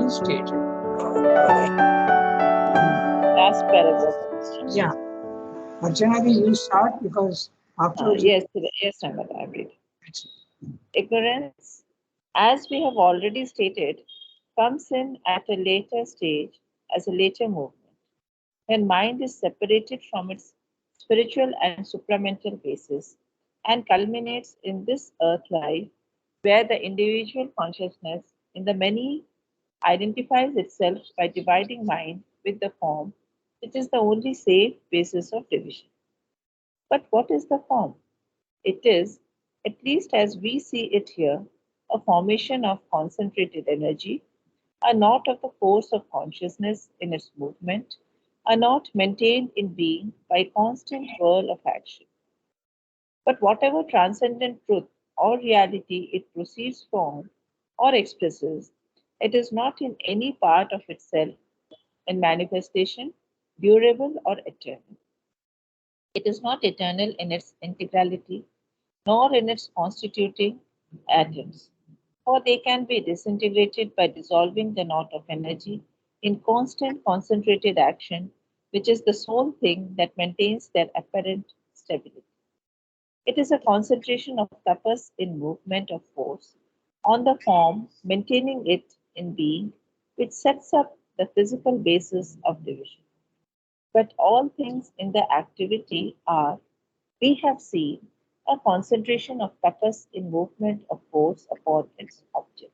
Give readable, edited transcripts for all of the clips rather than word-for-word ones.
already stated. Last paragraph. Yeah. Archana, you start because afterwards. Yes, Rangada, I read. Ignorance, as we have already stated, comes in at a later stage as a later movement, when mind is separated from its spiritual and supramental basis and culminates in this earth life, where the individual consciousness in the many identifies itself by dividing mind with the form, which is the only safe basis of division. But what is the form? It is, at least as we see it here, a formation of concentrated energy, a knot of the force of consciousness in its movement, a knot maintained in being by constant whirl of action. But whatever transcendent truth or reality it proceeds from or expresses, it is not in any part of itself in manifestation, durable or eternal. It is not eternal in its integrality, nor in its constituting atoms, for they can be disintegrated by dissolving the knot of energy in constant concentrated action, which is the sole thing that maintains their apparent stability. It is a concentration of tapas in movement of force on the form, maintaining it in being, which sets up the physical basis of division. But all things in the activity are, we have seen, a concentration of tapas in movement of force upon its object.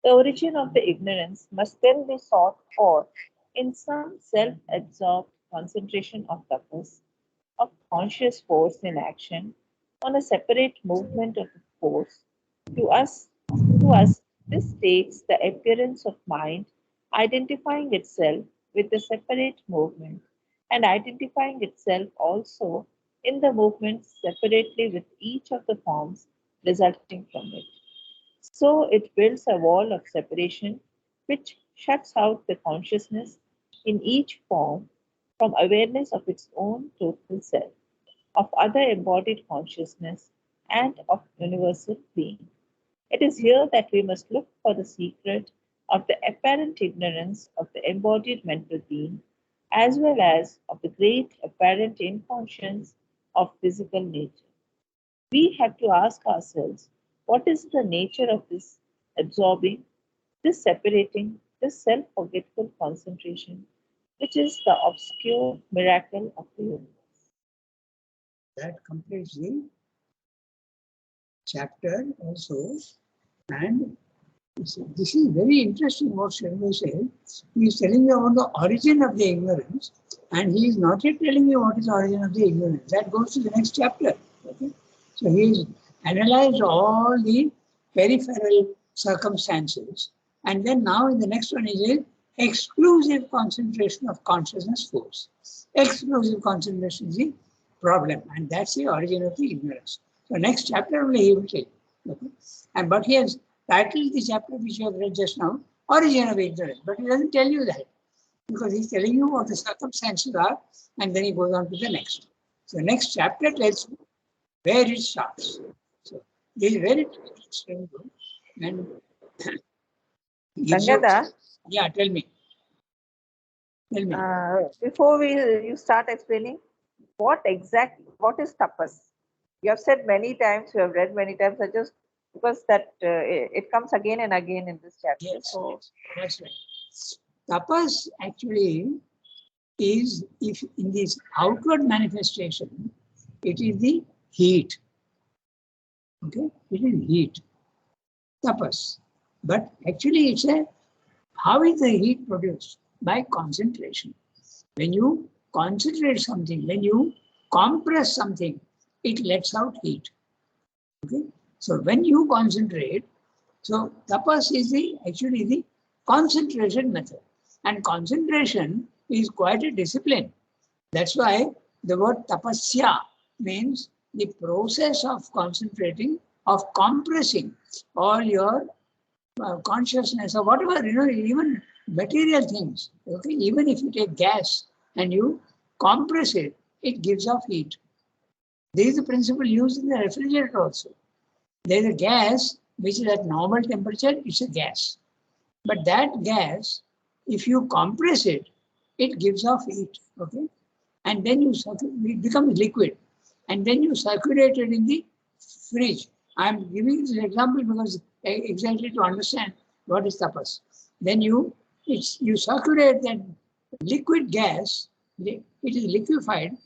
The origin of the ignorance must then be sought for in some self absorbed concentration of tapas, of conscious force in action, on a separate movement of force. To us, to us, this takes the appearance of mind identifying itself with the separate movement and identifying itself also in the movement separately with each of the forms resulting from it. So it builds a wall of separation which shuts out the consciousness in each form from awareness of its own total self, of other embodied consciousness, and of universal being. It is here that we must look for the secret of the apparent ignorance of the embodied mental being, as well as of the great apparent inconscience of physical nature. We have to ask ourselves what is the nature of this absorbing, this separating, this self forgetful concentration, which is the obscure miracle of the universe. That completes the chapter also. And this is very interesting what Sharma said. He is telling you about the origin of the ignorance, and he is not yet telling you what is the origin of the ignorance. That goes to the next chapter. Okay? So he has analyzed all the peripheral circumstances, and then now in the next one is a exclusive concentration of consciousness force. Exclusive concentration is the problem, and that's the origin of the ignorance. So next chapter only he will tell you. Okay? And but he has titled the chapter which you have read just now, Origin of Ignorance, but he doesn't tell you that because he's telling you what the circumstances are, and then he goes on to the next. So next chapter tells you where it starts. So this is very interesting. And Rangada, yeah, tell me. Tell me. before you start explaining, what is tapas? You have said many times, you have read many times. I just because that it comes again and again in this chapter. Yes, so that's right. Tapas actually is, if in this outward manifestation, it is the heat. Okay, it is heat, tapas. But actually, it's a, how is the heat produced? By concentration. When you concentrate something, when you compress something, it lets out heat. Okay, so when you concentrate, so tapas is the actually the concentration method, and concentration is quite a discipline. That's why the word tapasya means the process of concentrating, of compressing all your consciousness or whatever, even material things. Okay, even if you take gas and you compress it, it gives off heat. There is a principle used in the refrigerator also. There is a gas which is at normal temperature, it's a gas. But that gas, if you compress it, it gives off heat, okay? And then it becomes liquid. And then you circulate it in the fridge. I'm giving this example because exactly to understand what is tapas. Then you circulate that liquid gas, it is liquefied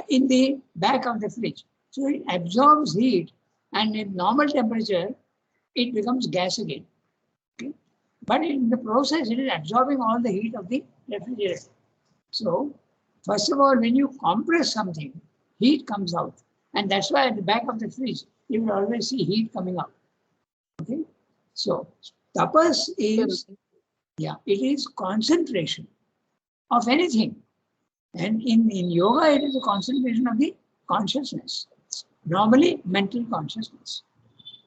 in the back of the fridge. So it absorbs heat, and in normal temperature, it becomes gas again. Okay? But in the process, it is absorbing all the heat of the refrigerator. So, first of all, when you compress something, heat comes out. And that's why at the back of the fridge, you will always see heat coming out. Okay? So, tapas is, it is concentration of anything. And in yoga, it is a concentration of the consciousness. Normally, mental consciousness.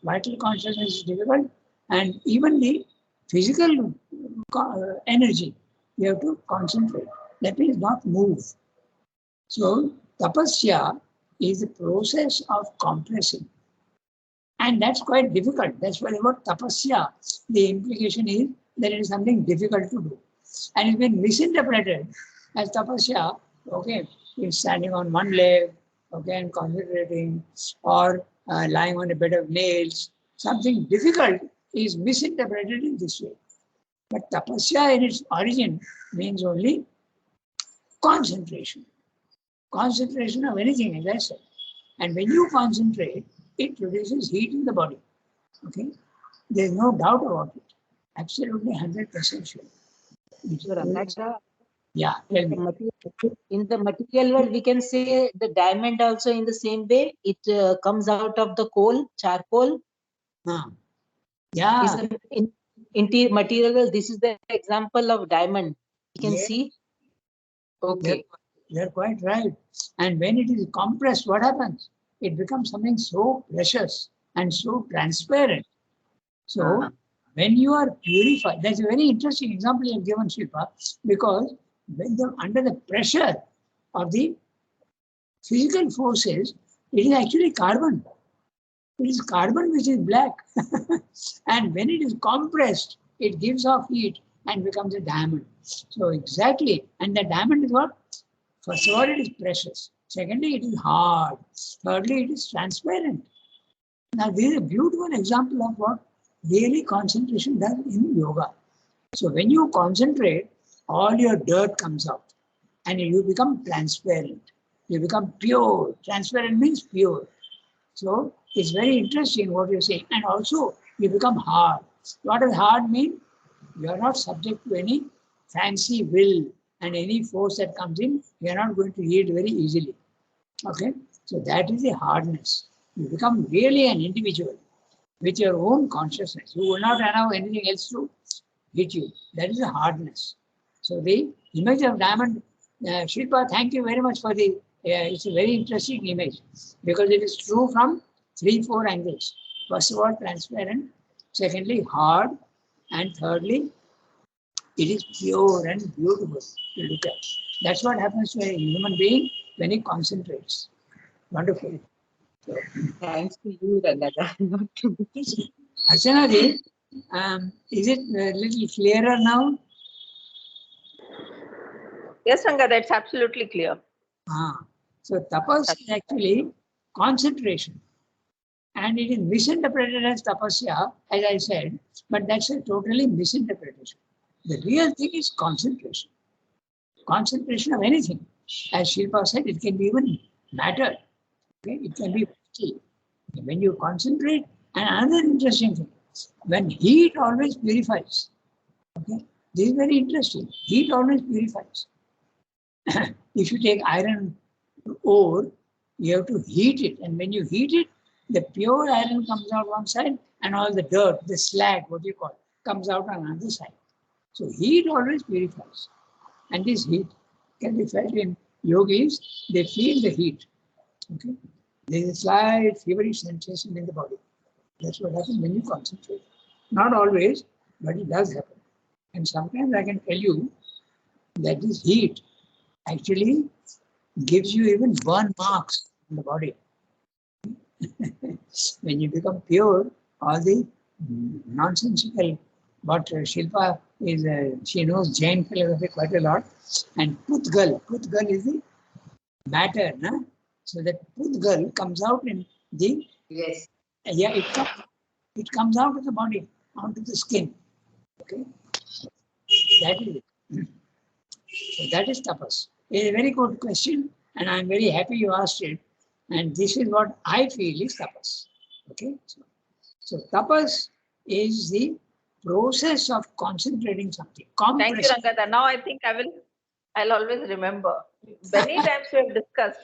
Vital consciousness is difficult, and even the physical energy, you have to concentrate. That means not move. So, tapasya is the process of compressing. And that's quite difficult. That's why the word tapasya, the implication is that it is something difficult to do. And it's been misinterpreted as tapasya, okay, it's standing on one leg, okay, and concentrating, or lying on a bed of nails. Something difficult is misinterpreted in this way. But tapasya in its origin means only concentration. Concentration of anything, as I said. And when you concentrate, it produces heat in the body. Okay? There's no doubt about it. Absolutely 100% sure. Yeah, tell me. In the material world, we can say the diamond also in the same way. It comes out of the coal, charcoal. Yeah. In material world, this is the example of diamond. You can see. Okay. You're quite right. And when it is compressed, what happens? It becomes something so precious and so transparent. So when you are purified, that's a very interesting example you have given, Shilpa, because when they're under the pressure of the physical forces, it is actually carbon. It is carbon which is black. And when it is compressed, it gives off heat and becomes a diamond. So exactly, and the diamond is what? First of all, it is precious. Secondly, it is hard. Thirdly, it is transparent. Now, this is a beautiful example of what really concentration does in yoga. So when you concentrate, all your dirt comes out and you become transparent. You become pure. Transparent means pure. So it's very interesting what you're saying. And also, you become hard. What does hard mean? You are not subject to any fancy will, and any force that comes in, you are not going to yield very easily. Okay? So that is the hardness. You become really an individual with your own consciousness. You will not allow anything else to hit you. That is the hardness. So the image of diamond, Shilpa, thank you very much for the, it's a very interesting image because it is true from 3-4 angles. First of all, transparent. Secondly, hard. And thirdly, it is pure and beautiful to look at. That's what happens to a human being when he concentrates. Wonderful. So, thanks to you, Rangada. Not to me. Archana ji, is it a little clearer now? Yes, Ranga, that's absolutely clear. So tapas is actually concentration. And it is misinterpreted as tapasya, as I said, but that's a totally misinterpretation. The real thing is concentration. Concentration of anything. As Shilpa said, it can be even matter. Okay? It can be key. When you concentrate, and another interesting thing, when heat always purifies. Okay? This is very interesting. Heat always purifies. If you take iron ore, you have to heat it. And when you heat it, the pure iron comes out one side and all the dirt, the slag, what you call, comes out on another side. So heat always purifies. And this heat can be felt in yogis, they feel the heat. Okay? There is a slight feverish sensation in the body. That's what happens when you concentrate. Not always, but it does happen. And sometimes I can tell you that this heat actually gives you even burn marks on the body. When you become pure, all the nonsensical But Shilpa is, she knows Jain philosophy quite a lot. And Putgal is the matter, na? So that Putgal comes out in the, Yes. yeah, it comes out of the body, onto the skin. Okay, that is it. So that is tapas. It's a very good question, and I'm very happy you asked it. And this is what I feel is tapas. Okay, so tapas is the process of concentrating something. Thank you, Rangada. Now I think I'll always remember. Many times we have discussed,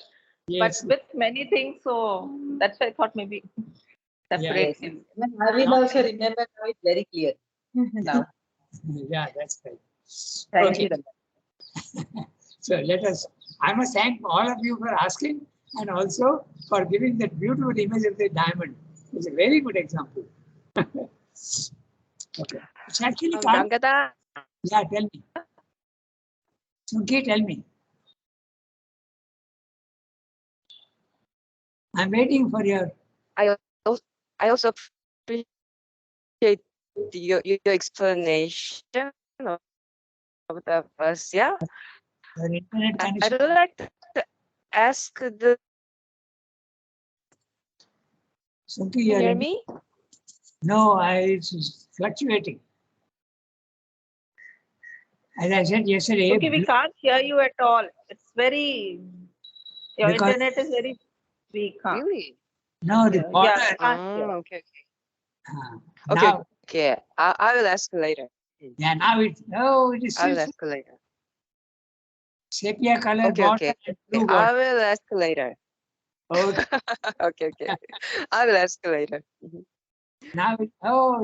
Yes. but with many things, so that's why I thought maybe separate. Yes. I will also remember now it very clear. Now. Yeah, that's right. Thank Okay. you, Rangada. So I must thank all of you for asking and also for giving that beautiful image of the diamond. It's a very good example. Okay. It's actually called, Rangada, yeah, tell me. Sunki, tell me. I'm waiting for your, I also appreciate your explanation of the first. Yeah, your internet I connection. would like to ask the. Sunki, Can you you're hear in- me? No, it's fluctuating. As I said yesterday, Okay, we can't hear you at all. It's very, your Because- internet is very weak. Huh? Really? no, the Yeah, border. yeah, I can't hear. Okay. Now, Okay. Okay. I will ask later. yeah, now it is I still will ask later. sepia color Okay. border Okay. and blue I border. will ask later. Okay. Okay. Okay. I will ask later. Mhm. Now,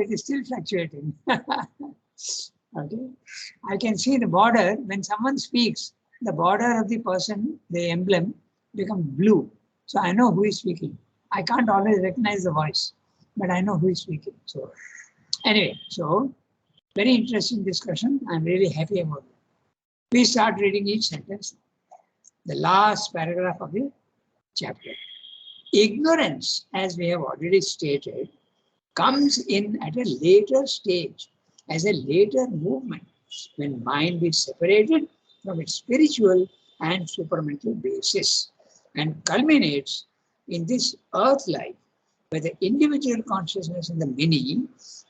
it is still fluctuating. Okay. I can see the border when someone speaks, the border of the person, the emblem becomes blue. So I know who is speaking. I can't always recognize the voice, but I know who is speaking. So anyway, so very interesting discussion. I'm really happy about it. We start reading each sentence. The last paragraph of the chapter. Ignorance, as we have already stated, comes in at a later stage, as a later movement, when mind is separated from its spiritual and supramental basis and culminates in this earth life, where the individual consciousness in the many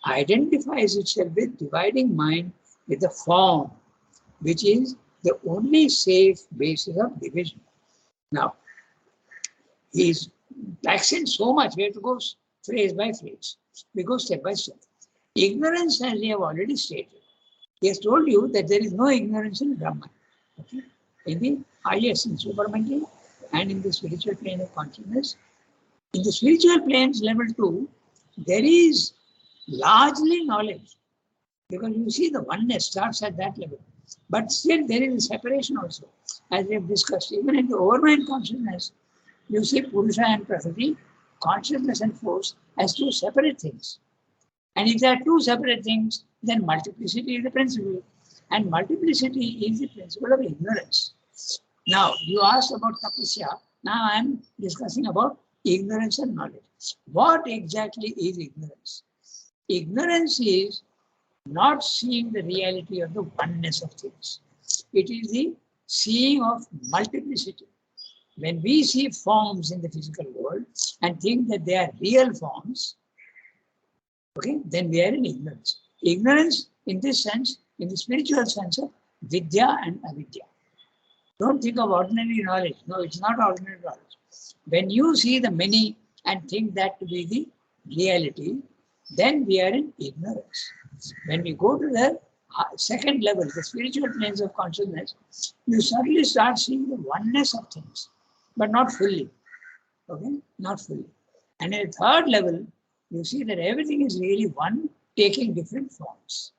identifies itself with dividing mind with the form, which is the only safe basis of division. Now, he is vaccinated so much, we have to go phrase by phrase. We go step by step. Ignorance, as we have already stated, he has told you that there is no ignorance in Brahman. Okay? In the highest, in supramental, and in the spiritual plane of consciousness. In the spiritual planes, level 2, there is largely knowledge. Because you see the oneness starts at that level. But still there is a separation also. As we have discussed, even in the overmind consciousness, you see Purusha and Prakriti, consciousness and force as two separate things. And if there are two separate things, then multiplicity is the principle. And multiplicity is the principle of ignorance. Now, you asked about tapasya. Now I am discussing about ignorance and knowledge. What exactly is ignorance? Ignorance is not seeing the reality of the oneness of things. It is the seeing of multiplicity. When we see forms in the physical world and think that they are real forms, okay, then we are in ignorance. Ignorance in this sense, in the spiritual sense of vidya and avidya. Don't think of ordinary knowledge. No, it's not ordinary knowledge. When you see the many and think that to be the reality, then we are in ignorance. When we go to the second level, the spiritual planes of consciousness, you suddenly start seeing the oneness of things, but not fully. Okay, not fully. And at the third level, you see that everything is really one, taking different forms.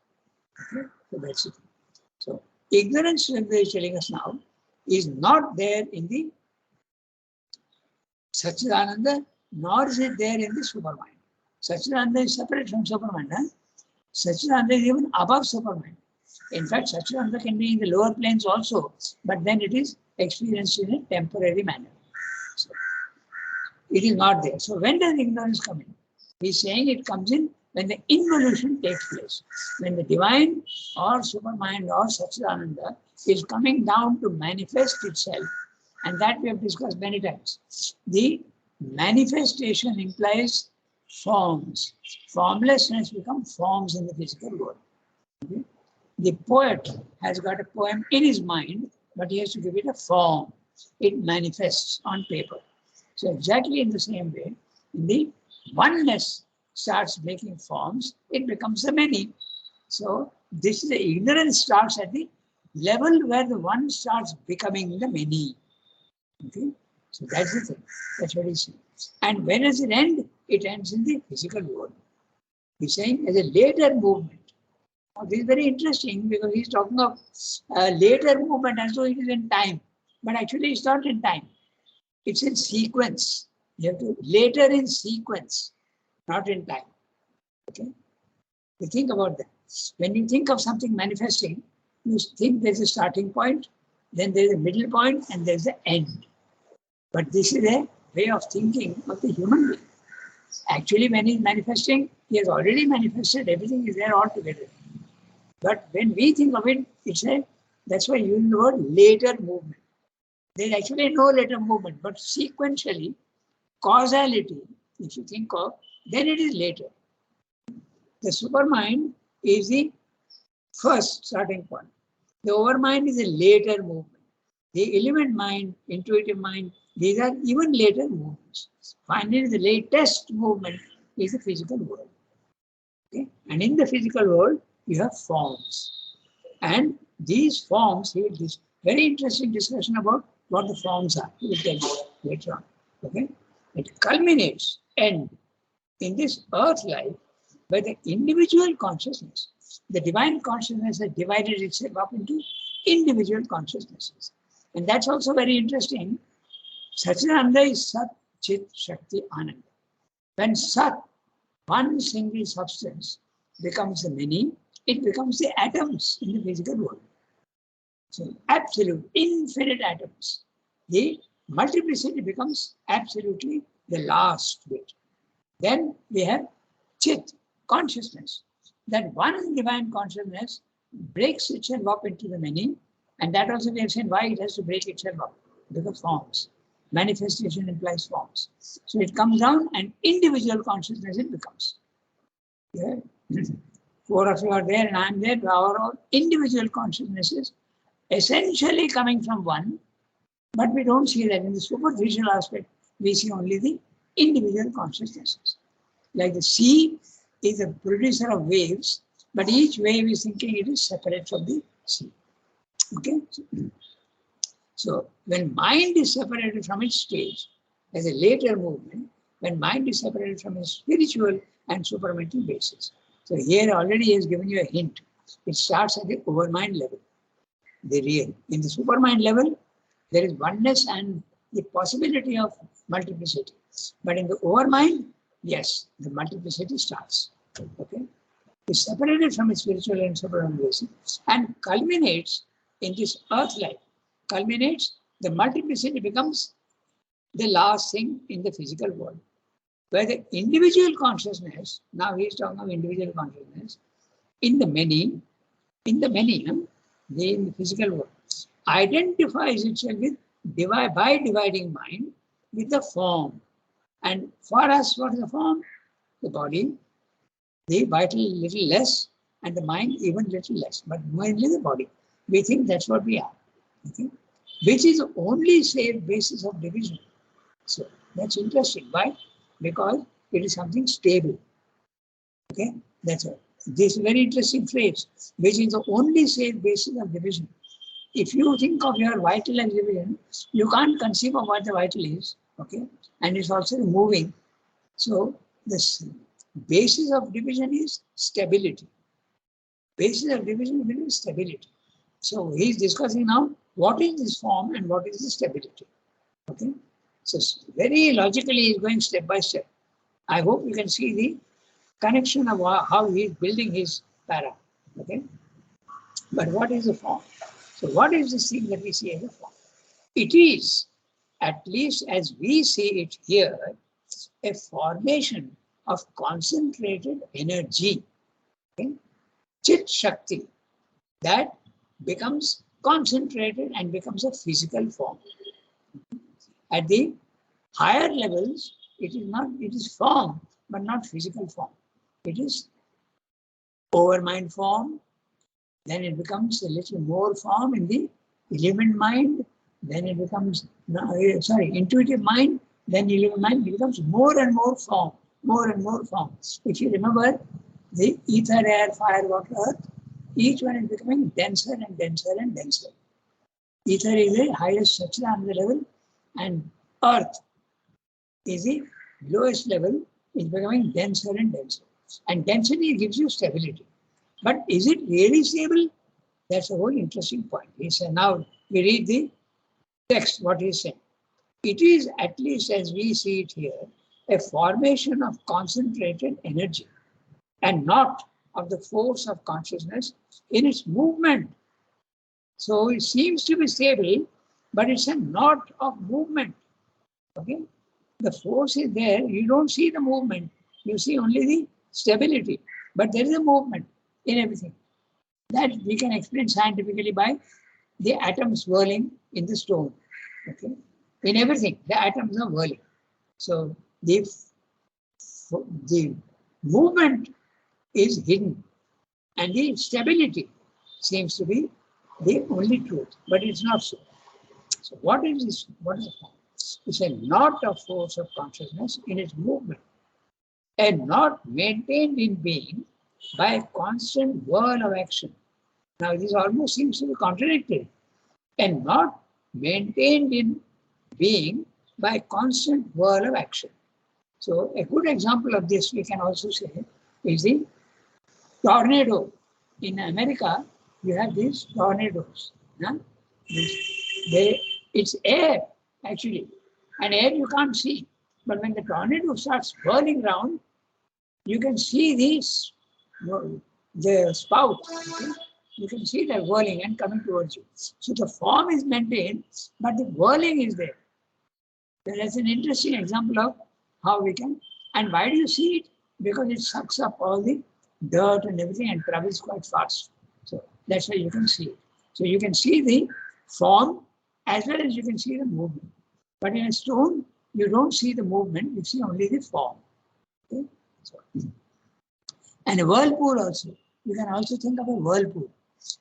Okay, so that's it. So ignorance, that they are telling us now, is not there in the Satchidananda, nor is it there in the Supermind. Satchidananda is separate from Supermind. Huh? Satchidananda is even above Supermind. In fact, Satchidananda can be in the lower planes also, but then it is experienced in a temporary manner. So, it is not there. So when does ignorance come in? He is saying it comes in when the involution takes place, when the divine or supermind or Satchidananda is coming down to manifest itself, and that we have discussed many times. The manifestation implies forms. Formlessness becomes forms in the physical world. Okay? The poet has got a poem in his mind, but he has to give it a form. It manifests on paper. So exactly in the same way, the oneness starts making forms, it becomes a many. So this is the ignorance starts at the level where the one starts becoming the many. Okay, so that's the thing. That's what he's saying. And when does it end? It ends in the physical world. He's saying as a later movement. Now, this is very interesting because he's talking of a later movement as though it is in time, but actually it's not in time. It's in sequence. You have to later in sequence, not in time. Okay, you think about that. When you think of something manifesting, you think there's a starting point, then there's a middle point, and there's the end. But this is a way of thinking of the human being. Actually, when he's manifesting, he has already manifested, everything is there all together. But when we think of it, it's a, that's why you use the word later movement. There's actually no later movement, but sequentially, causality, if you think of, then it is later. The supermind is the first starting point. The overmind is a later movement. The element mind, intuitive mind, these are even later movements. Finally, the latest movement is the physical world. Okay? And in the physical world, you have forms. And these forms, here this very interesting discussion about what the forms are. We will tell you later on. Okay? It culminates, end, in this earth life by the individual consciousness. The divine consciousness has divided itself up into individual consciousnesses. And that's also very interesting. Satchidananda is Sat, Chit, Shakti, Ananda. When Sat, one single substance, becomes the many, it becomes the atoms in the physical world. So absolute, infinite atoms. The multiplicity becomes absolutely the last bit. Then we have Chit, consciousness. That one divine consciousness breaks itself up into the many, and that also we have seen why it has to break itself up, because forms. Manifestation implies forms. So it comes down and individual consciousness it becomes. Yeah. 4 of you are there and I am there, our own individual consciousnesses essentially coming from one, but we don't see that in the superficial aspect, we see only the individual consciousnesses. Like the sea is a producer of waves, but each wave is thinking it is separate from the sea. Okay? So when mind is separated from its stage, as a later movement, when mind is separated from its spiritual and supramental basis. So here already he has given you a hint. It starts at the overmind level, the real. In the supermind level, there is oneness and the possibility of multiplicity. But in the overmind, yes, the multiplicity starts. Okay? It's separated from its spiritual and supramental basis and culminates in this earth life. Culminates, the multiplicity becomes the last thing in the physical world. Where the individual consciousness, now he is talking of individual consciousness, in the many, in the physical world, identifies itself with by dividing mind with the form. And for us, what is the form? The body, the vital little less, and the mind even little less, but mainly the body. We think that's what we are. Okay? Which is the only safe basis of division. So that's interesting. Why? Because it is something stable. Okay, that's all. This very interesting phrase, which is the only safe basis of division. If you think of your vital as division, you can't conceive of what the vital is. Okay, and it's also moving. So this basis of division is stability. Basis of division is stability. So he is discussing now what is this form and what is the stability. Okay, so very logically he is going step by step. I hope you can see the connection of how he is building his para. Okay, but what is the form? So what is this thing that we see as a form? It is, at least as we see it here, a formation of concentrated energy, okay? Chit Shakti, that becomes concentrated and becomes a physical form. At the higher levels, it is form, but not physical form. It is overmind form, then it becomes a little more form in the element mind, then it becomes, intuitive mind, then element mind becomes more and more form, more and more form. If you remember, the ether, air, fire, water, earth, each one is becoming denser and denser and denser. Ether is the highest Satchidananda level, and earth is the lowest level, is becoming denser and denser. And density gives you stability. But is it really stable? That's a whole interesting point. He said, now we read the text, what he said. It is, at least as we see it here, a formation of concentrated energy and not of the force of consciousness in its movement. So it seems to be stable, but it's a knot of movement. Okay? The force is there, you don't see the movement, you see only the stability, but there is a movement in everything. That we can explain scientifically by the atoms whirling in the stone. Okay? In everything, the atoms are whirling. So the movement is hidden, and the stability seems to be the only truth, but it's not so. So what is this? What is the form? It's a knot of force of consciousness in its movement, a knot maintained in being by a constant whirl of action. Now this almost seems to be contradictory. A knot maintained in being by a constant whirl of action. So a good example of this we can also say is the tornado. In America, you have these tornadoes. Huh? It's air, actually. And air you can't see. But when the tornado starts whirling around, you can see the spout. Okay? You can see that whirling and coming towards you. So the form is maintained, but the whirling is there. That's an interesting example of how we can. And why do you see it? Because it sucks up all the dirt and everything and travels quite fast. So that's why you can see it. So you can see the form as well as you can see the movement. But in a stone, you don't see the movement, you see only the form. Okay? So, and a whirlpool also. You can also think of a whirlpool.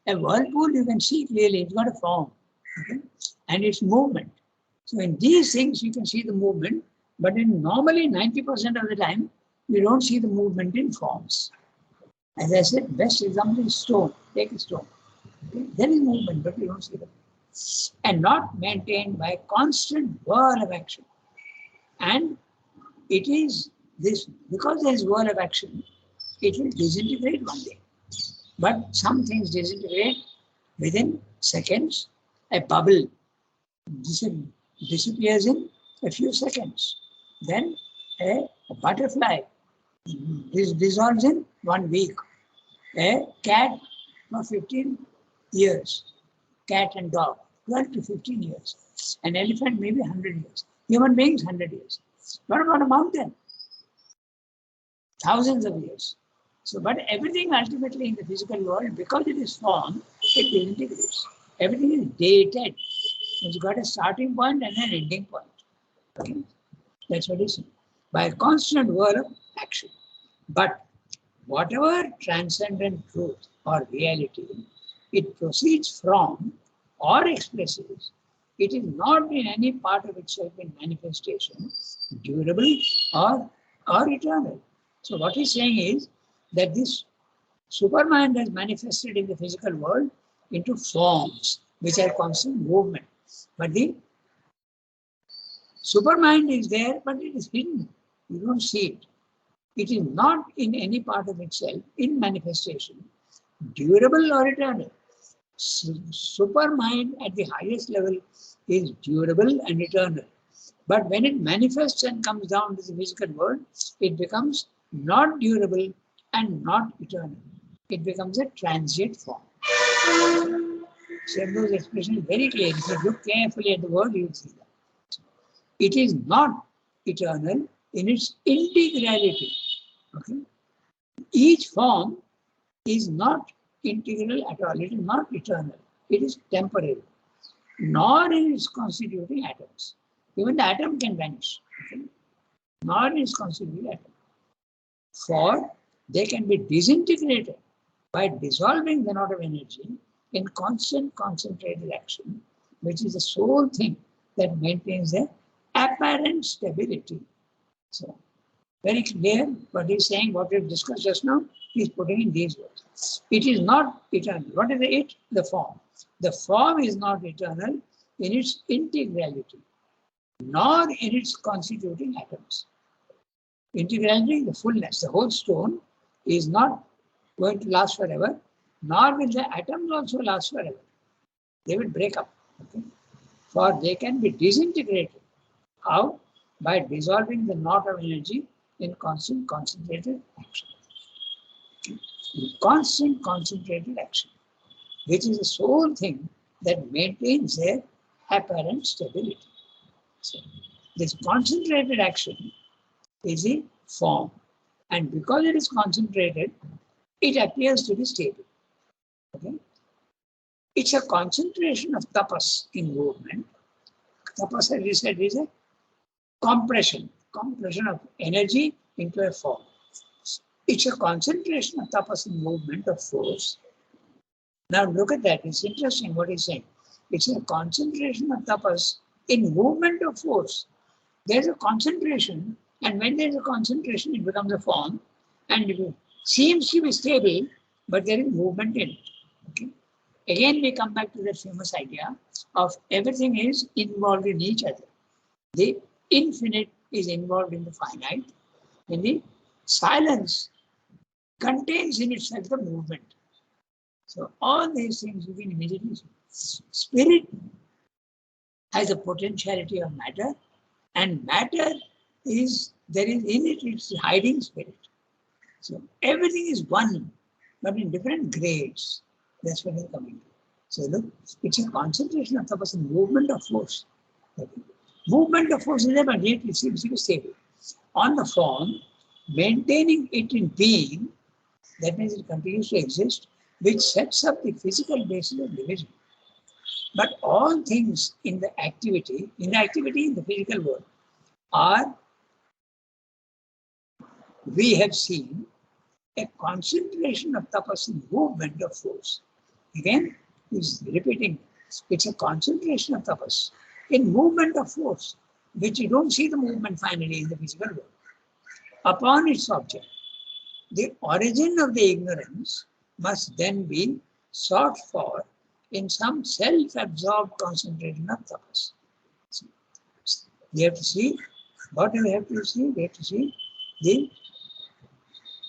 A whirlpool, you can see clearly, it's got a form. Okay? And it's movement. So in these things, you can see the movement, but in normally 90% of the time, you don't see the movement in forms. As I said, best example is stone. Take a stone. Okay? There is movement, but you don't see them. And not maintained by constant whirl of action. And it is this, because there is whirl of action, it will disintegrate one day. But some things disintegrate within seconds. A bubble disappears in a few seconds. Then a butterfly dissolves in 1 week. A cat for 15 years. Cat and dog, 12 to 15 years. An elephant maybe 100 years. Human beings 100 years. What about a mountain? Thousands of years. So, but everything ultimately in the physical world, because it is form, it disintegrates. Everything is dated. It's got a starting point and an ending point. Okay? That's what it is. By a constant whirl of action. But whatever transcendent truth or reality it proceeds from or expresses, it is not in any part of itself in manifestation, durable or eternal. So what he's saying is that this supermind has manifested in the physical world into forms which are constant movement. But the supermind is there, but it is hidden. You don't see it. It is not in any part of itself in manifestation, durable or eternal. Supermind at the highest level is durable and eternal. But when it manifests and comes down to the physical world, it becomes not durable and not eternal. It becomes a transient form. Shabda's expression is very clear. If you look carefully at the word, you will see that. It is not eternal in its integrality. Okay. Each form is not integral at all. It is not eternal. It is temporary, nor in its constituting atoms. Even the atom can vanish. Okay. Nor in its constituting atom. For they can be disintegrated by dissolving the knot of energy in constant concentrated action, which is the sole thing that maintains their apparent stability. So, very clear what he's saying, what we've discussed just now, he's putting in these words. It is not eternal. What is it? The form. The form is not eternal in its integrality, nor in its constituting atoms. Integrality, the fullness, the whole stone is not going to last forever, nor will the atoms also last forever. They will break up. Okay? For they can be disintegrated. How? By dissolving the knot of energy in constant concentrated action. In constant concentrated action, which is the sole thing that maintains their apparent stability. So, this concentrated action is a form, and because it is concentrated, it appears to be stable. Okay? It's a concentration of tapas in movement. Tapas, as we said, is a compression of energy into a form. It's a concentration of tapas in movement of force. Now look at that. It's interesting what he's saying. It's a concentration of tapas in movement of force. There's a concentration, and when there's a concentration, it becomes a form, and it seems to be stable, but there is movement in it. Okay? Again, we come back to that famous idea of everything is involved in each other. The infinite is involved in the finite, and the silence contains in itself the movement. So all these things you can immediately see. Spirit has a potentiality of matter, and matter is, there is in it, it's hiding spirit. So everything is one, but in different grades. That's what is coming to. So look, it's a concentration of tapas in movement of force. Okay. Movement of force is there, but yet it seems to be stable. On the form, maintaining it in being, that means it continues to exist, which sets up the physical basis of division. But all things in the activity in the physical world are, we have seen, a concentration of tapas in movement of force. Again, he's repeating, it's a concentration of tapas in movement of force, which you don't see the movement finally in the physical world. Upon its object, the origin of the ignorance must then be sought for in some self-absorbed concentration of tapas. So, you have to see, what do we have to see? We have to see the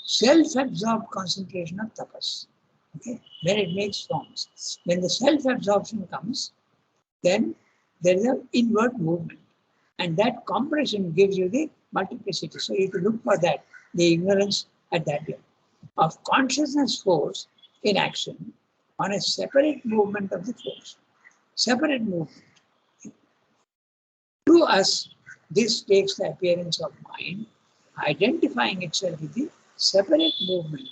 self-absorbed concentration of tapas. Okay? When it makes forms. When the self-absorption comes, then there is an inward movement. And that compression gives you the multiplicity. So you have to look for that, the ignorance at that level. Of consciousness force in action on a separate movement of the force. Separate movement. To us, this takes the appearance of mind, identifying itself with the separate movement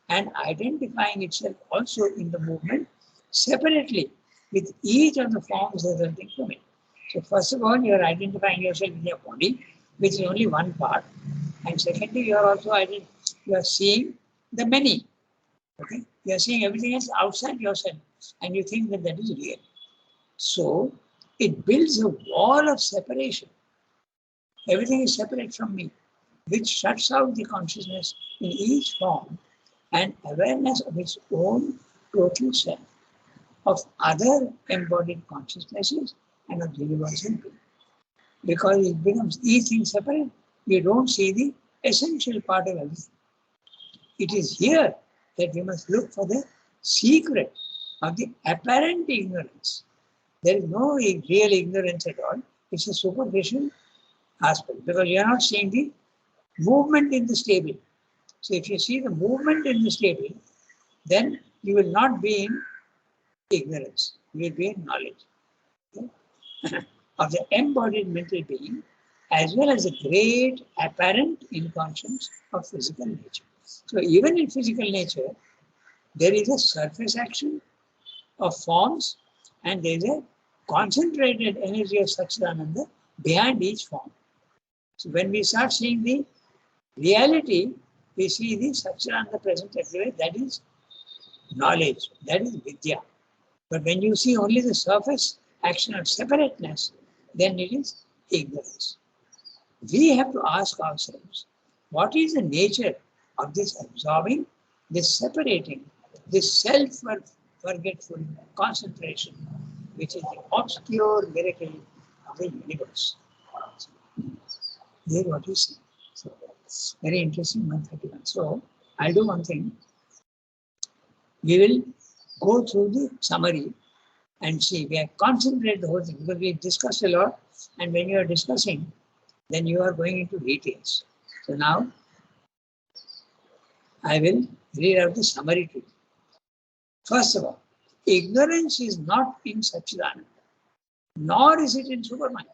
and identifying itself also in the movement separately with each of the forms resulting from it. So first of all, you are identifying yourself with your body, which is only one part. And secondly, you are also you are seeing the many. Okay? You are seeing everything else outside yourself, and you think that that is real. So it builds a wall of separation. Everything is separate from me, which shuts out the consciousness in each form and awareness of its own total self, of other embodied consciousnesses and of universal being. Because it becomes these things separate, you don't see the essential part of everything. It is here that we must look for the secret of the apparent ignorance. There is no real ignorance at all. It's a superficial aspect because you are not seeing the movement in the stable. So if you see the movement in the stable, then you will not be in ignorance. You will be in knowledge. Okay? Of the embodied mental being as well as the great apparent inconscience of physical nature. So even in physical nature, there is a surface action of forms and there is a concentrated energy of Satchidananda behind each form. So when we start seeing the reality, we see the Satchidananda present everywhere. That is knowledge, that is Vidya. But when you see only the surface action of separateness, then it is ignorance. We have to ask ourselves, what is the nature of this absorbing, this separating, this self-forgetful concentration, which is the obscure miracle of the universe. There what you see. So, very interesting 131. So, I'll do one thing. We will go through the summary and see. We have concentrated the whole thing because we discussed a lot, and when you are discussing, then you are going into details. So now, I will read out the summary to you. First of all, ignorance is not in Satchidananda, nor is it in Supermind,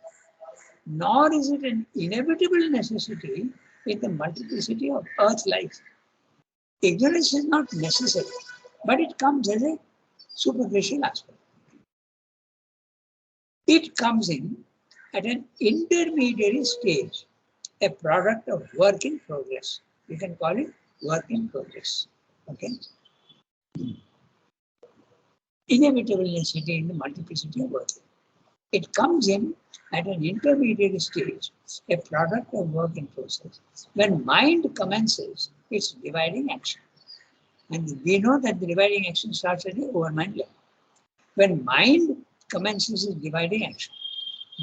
nor is it an inevitable necessity in the multiplicity of earth life. Ignorance is not necessary, but it comes as a superficial aspect. It comes in at an intermediary stage, a product of work in progress. You can call it work in progress. Okay. Inevitable necessity in the multiplicity of work. It comes in at an intermediate stage, a product of work in process, when mind commences its dividing action. And we know that the dividing action starts at the overmind level. When mind commences its dividing action,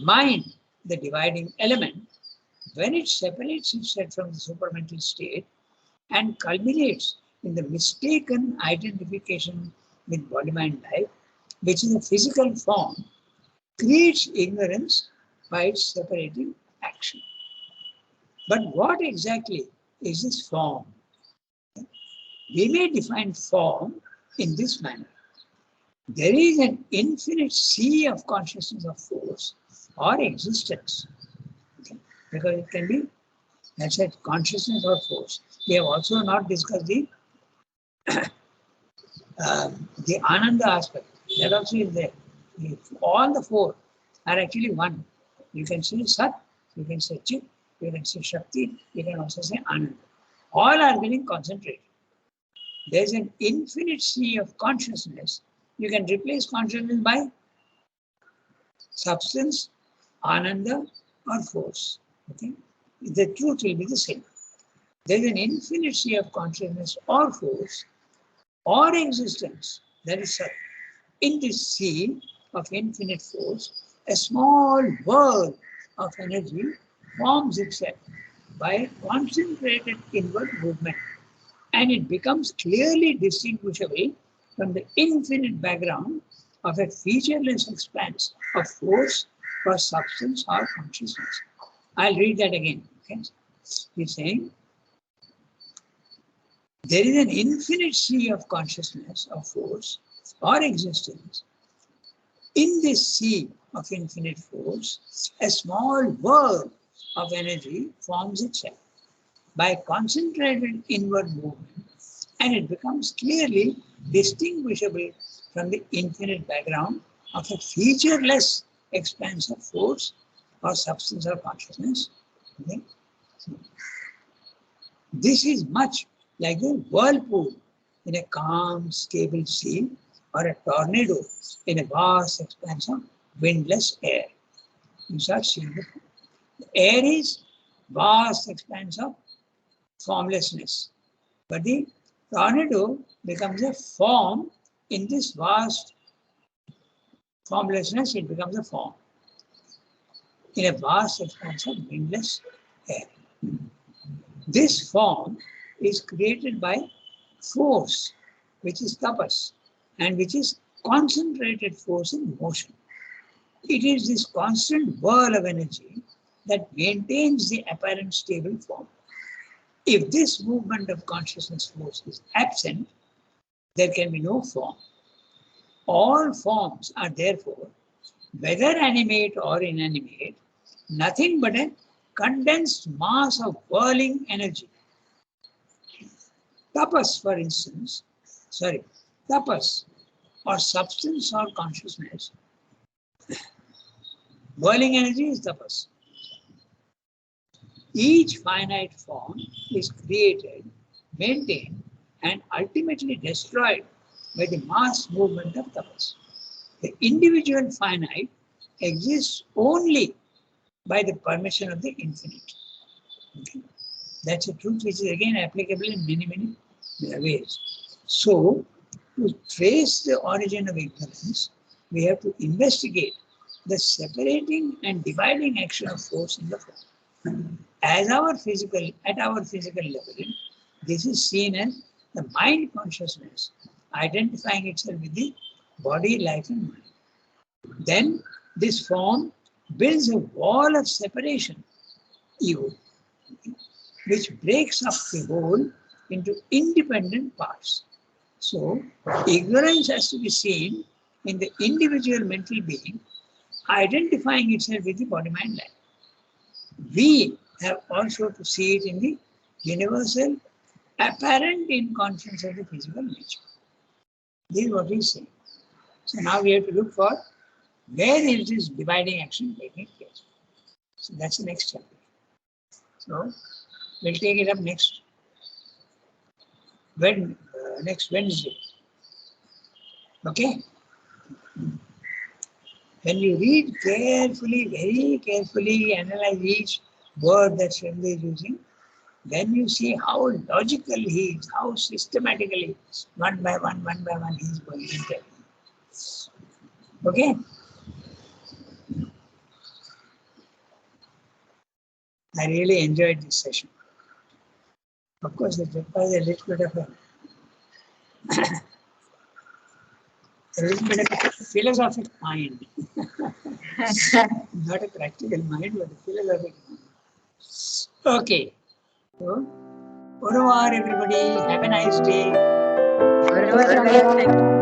mind, the dividing element, when it separates itself from the supramental state and culminates in the mistaken identification with body-mind life, which is a physical form, creates ignorance by its separating action. But what exactly is this form? We may define form in this manner. There is an infinite sea of consciousness of force or existence. Okay? Because it can be, that's it, consciousness or force. We have also not discussed the Ananda aspect. That also is there. All the four are actually one. You can say Sat, you can say Chit, you can say Shakti, you can also say Ananda. All are getting concentrated. There is an infinite sea of consciousness. You can replace consciousness by substance, Ananda, or force. Okay? The truth will be the same. There is an infinite sea of consciousness or force or existence, that is Sat. In this sea of infinite force, a small whirl of energy forms itself by a concentrated inward movement, and it becomes clearly distinguishable from the infinite background of a featureless expanse of force or substance or consciousness. I'll read that again. Okay? He's saying, there is an infinite sea of consciousness, of force, or existence. In this sea of infinite force, a small whirl of energy forms itself by concentrated inward movement, and it becomes clearly distinguishable from the infinite background of a featureless expanse of force or substance or consciousness. Okay? So, this is much like a whirlpool in a calm, stable sea, or a tornado in a vast expanse of windless air. You start seeing the air is vast expanse of formlessness, but the tornado becomes a form in this vast formlessness. It becomes a form in a vast expanse of windless air. This form is created by force, which is tapas, and which is concentrated force in motion. It is this constant whirl of energy that maintains the apparent stable form. If this movement of consciousness force is absent, there can be no form. All forms are therefore, whether animate or inanimate, nothing but a condensed mass of whirling energy. Tapas, for instance, tapas or substance or consciousness. Whirling energy is tapas. Each finite form is created, maintained, and ultimately destroyed by the mass movement of tapas. The individual finite exists only by the permission of the infinite. Okay? That's a truth which is again applicable in many ways. So, to trace the origin of ignorance, we have to investigate the separating and dividing action of force in the form. At our physical level, this is seen as the mind consciousness identifying itself with the body, life, and mind. Then this form builds a wall of separation, ego, which breaks up the whole into independent parts. So, ignorance has to be seen in the individual mental being identifying itself with the body, mind, life. We have also to see it in the universal apparent inconscience of the physical nature. This is what we say. So now we have to look for where is this dividing action taking place. So that's the next chapter. So we'll take it up next Wednesday. Okay? When you read carefully, very carefully, analyze each word that Srimad is using, then you see how logical he is, how systematically, one by one, he is going to tell you. Okay? I really enjoyed this session. Of course, it requires a little bit of a philosophic mind. Not a practical mind, but a philosophic mind. Okay. So, au revoir, everybody. Have a nice day. Thank you.